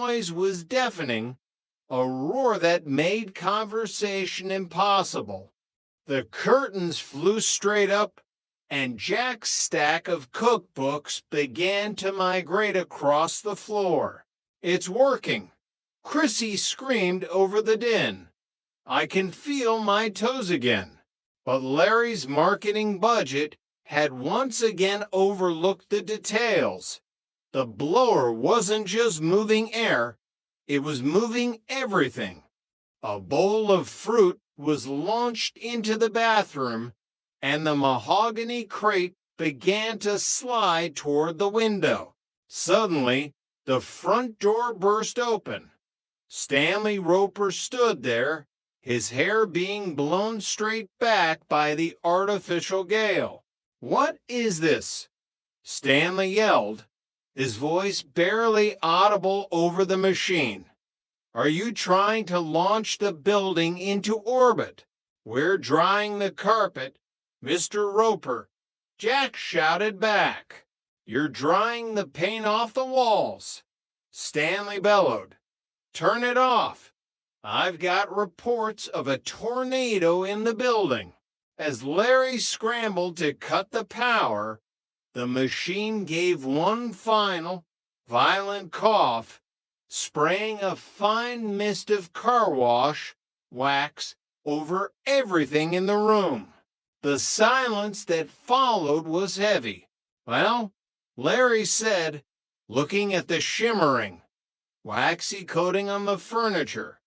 noise was deafening, a roar that made conversation impossible. The curtains flew straight up, and Jack's stack of cookbooks began to migrate across the floor. "It's working!" Chrissy screamed over the din. "I can feel my toes again." But Larry's marketing budget had once again overlooked the details. The blower wasn't just moving air, it was moving everything. A bowl of fruit was launched into the bathroom, and the mahogany crate began to slide toward the window. Suddenly, the front door burst open. Stanley Roper stood there, his hair being blown straight back by the artificial gale. "What is this?" Stanley yelled, his voice barely audible over the machine. "Are you trying to launch the building into orbit?" "We're drying the carpet, Mr. Roper," Jack shouted back. "You're drying the paint off the walls," Stanley bellowed. "Turn it off. I've got reports of a tornado in the building." As Larry scrambled to cut the power, the machine gave one final, violent cough, spraying a fine mist of car wash wax over everything in the room. The silence that followed was heavy. "Well," Larry said, looking at the shimmering, waxy coating on the furniture,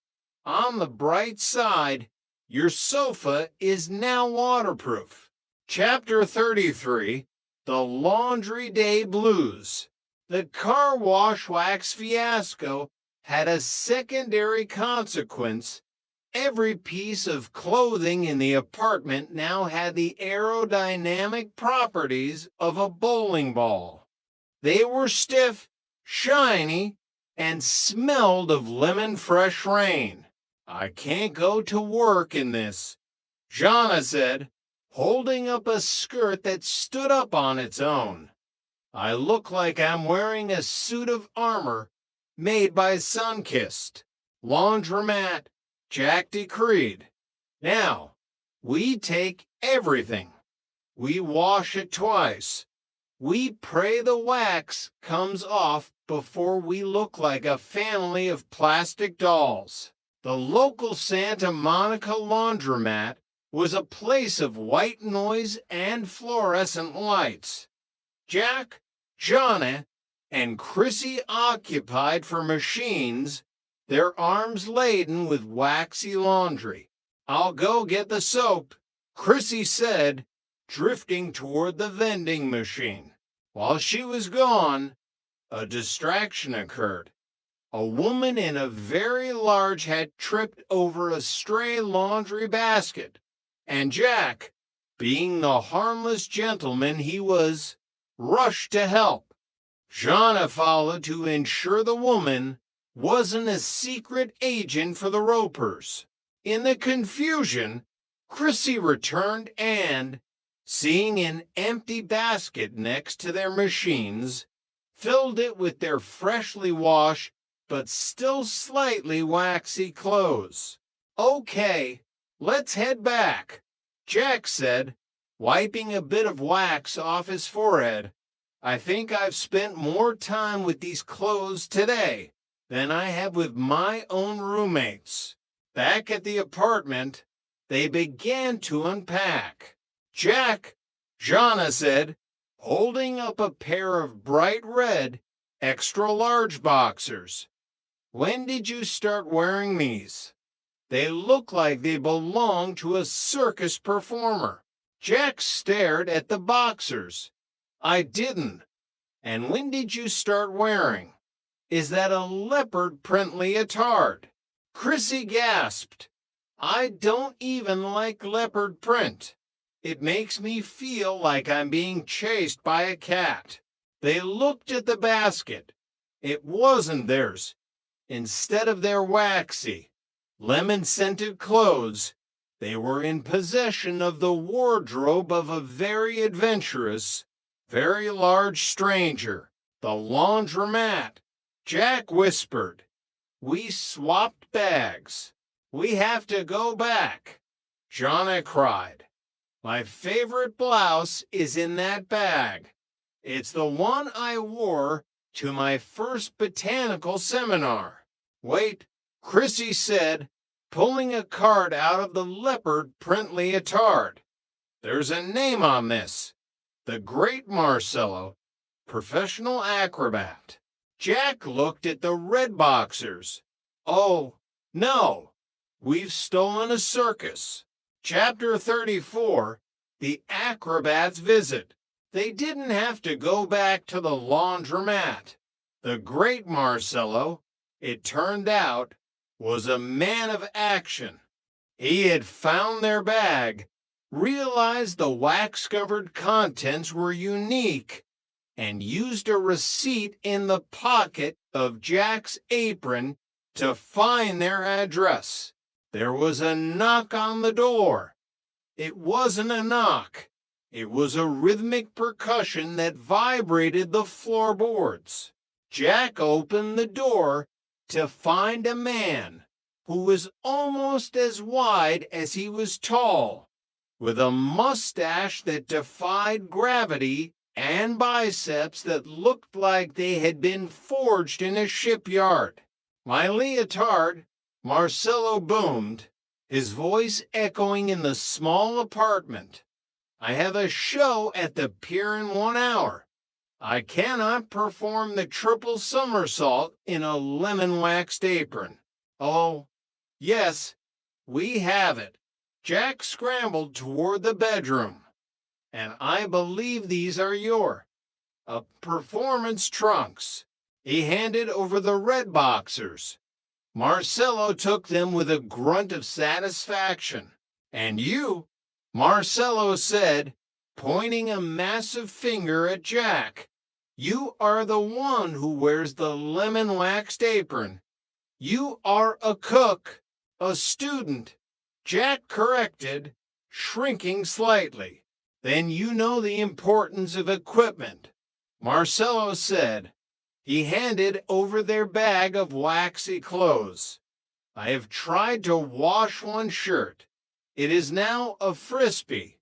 "on the bright side, your sofa is now waterproof." Chapter 33, The Laundry Day Blues. The car wash wax fiasco had a secondary consequence. Every piece of clothing in the apartment now had the aerodynamic properties of a bowling ball. They were stiff, shiny, and smelled of lemon-fresh rain. "I can't go to work in this," Jana said, holding up a skirt that stood up on its own. "I look like I'm wearing a suit of armor made by Sunkist." "Laundromat," Jack decreed. "Now, we take everything. We wash it twice. We pray the wax comes off before we look like a family of plastic dolls." The local Santa Monica laundromat was a place of white noise and fluorescent lights. Jack, Jana, and Chrissy occupied for machines, their arms laden with waxy laundry. "I'll go get the soap," Chrissy said, drifting toward the vending machine. While she was gone, a distraction occurred. A woman in a very large hat tripped over a stray laundry basket, and Jack, being the harmless gentleman he was, rushed to help. Jana followed to ensure the woman wasn't a secret agent for the Ropers. In the confusion, Chrissy returned and, seeing an empty basket next to their machines, filled it with their freshly washed but still slightly waxy clothes. "Okay, let's head back," Jack said, wiping a bit of wax off his forehead. "I think I've spent more time with these clothes today than I have with my own roommates." Back at the apartment, they began to unpack. "Jack," Jana said, holding up a pair of bright red, extra-large boxers. "When did you start wearing these? They look like they belong to a circus performer." Jack stared at the boxers. "I didn't. And when did you start wearing? Is that a leopard print leotard?" Chrissy gasped. "I don't even like leopard print. It makes me feel like I'm being chased by a cat." They looked at the basket. It wasn't theirs. Instead of their waxy, lemon-scented clothes, they were in possession of the wardrobe of a very adventurous, very large stranger. "The laundromat," Jack whispered. We swapped bags. We have to go back. Jonna cried. My favorite blouse is in that bag. It's the one I wore to my first botanical seminar. Wait, Chrissy said, pulling a card out of the leopard print leotard. There's a name on this. The Great Marcello, professional acrobat. Jack looked at the red boxers. Oh, no, we've stolen a circus. Chapter 34, The Acrobat's Visit. They didn't have to go back to the laundromat. The Great Marcello, it turned out, was a man of action. He had found their bag, realized the wax-covered contents were unique, and used a receipt in the pocket of Jack's apron to find their address. There was a knock on the door. It wasn't a knock. It was a rhythmic percussion that vibrated the floorboards. Jack opened the door to find a man who was almost as wide as he was tall, with a mustache that defied gravity and biceps that looked like they had been forged in a shipyard. My leotard, Marcello boomed, his voice echoing in the small apartment. I have a show at the pier in 1 hour. I cannot perform the triple somersault in a lemon-waxed apron. Oh, yes, we have it. Jack scrambled toward the bedroom. And I believe these are your performance trunks. He handed over the red boxers. Marcello took them with a grunt of satisfaction. And you, Marcello said, pointing a massive finger at Jack, you are the one who wears the lemon-waxed apron. You are a cook, a student. Jack corrected, shrinking slightly. Then you know the importance of equipment, Marcello said. He handed over their bag of waxy clothes. I have tried to wash one shirt. It is now a frisbee.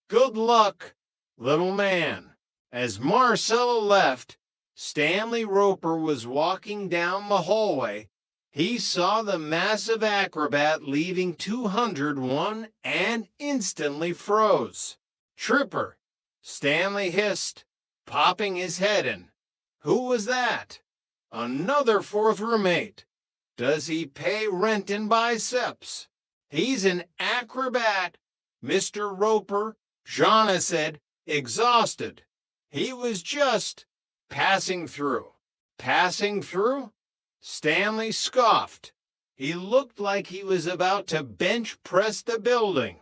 Good luck, little man. As Marcello left, Stanley Roper was walking down the hallway. He saw the massive acrobat leaving 201 and instantly froze. Tripper, Stanley hissed, popping his head in. Who was that? Another fourth roommate. Does he pay rent in biceps? He's an acrobat, Mr. Roper, Jonna said, exhausted. He was just passing through. Passing through? Stanley scoffed. He looked like he was about to bench press the building.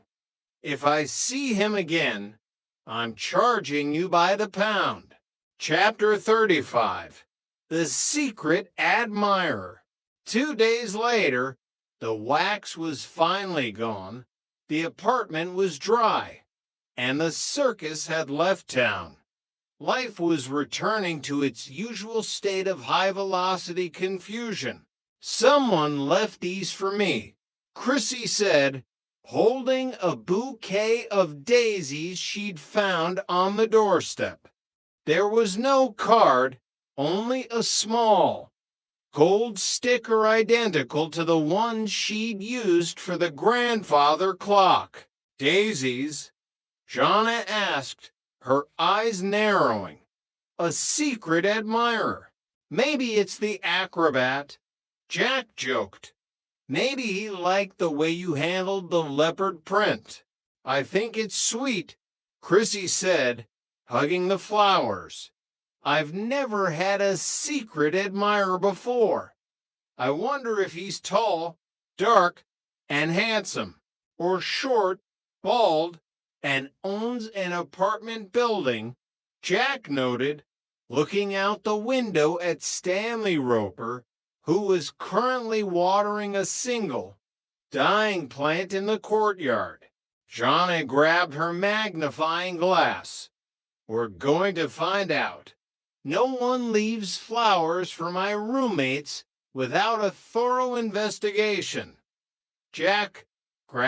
If I see him again, I'm charging you by the pound. Chapter 35, The Secret Admirer. 2 days later, the wax was finally gone, the apartment was dry, and the circus had left town. Life was returning to its usual state of high-velocity confusion. Someone left these for me, Chrissy said, holding a bouquet of daisies she'd found on the doorstep. There was no card, only a small gold sticker identical to the one she'd used for the grandfather clock. Daisies? Jonna asked, her eyes narrowing. A secret admirer. Maybe it's the acrobat. Jack joked. Maybe he liked the way you handled the leopard print. I think it's sweet, Chrissy said, hugging the flowers. I've never had a secret admirer before. I wonder if he's tall, dark, and handsome, or short, bald, and owns an apartment building, Jack noted, looking out the window at Stanley Roper, who was currently watering a single, dying plant in the courtyard. Jonna grabbed her magnifying glass. We're going to find out. No one leaves flowers for my roommates without a thorough investigation. Jack grabbed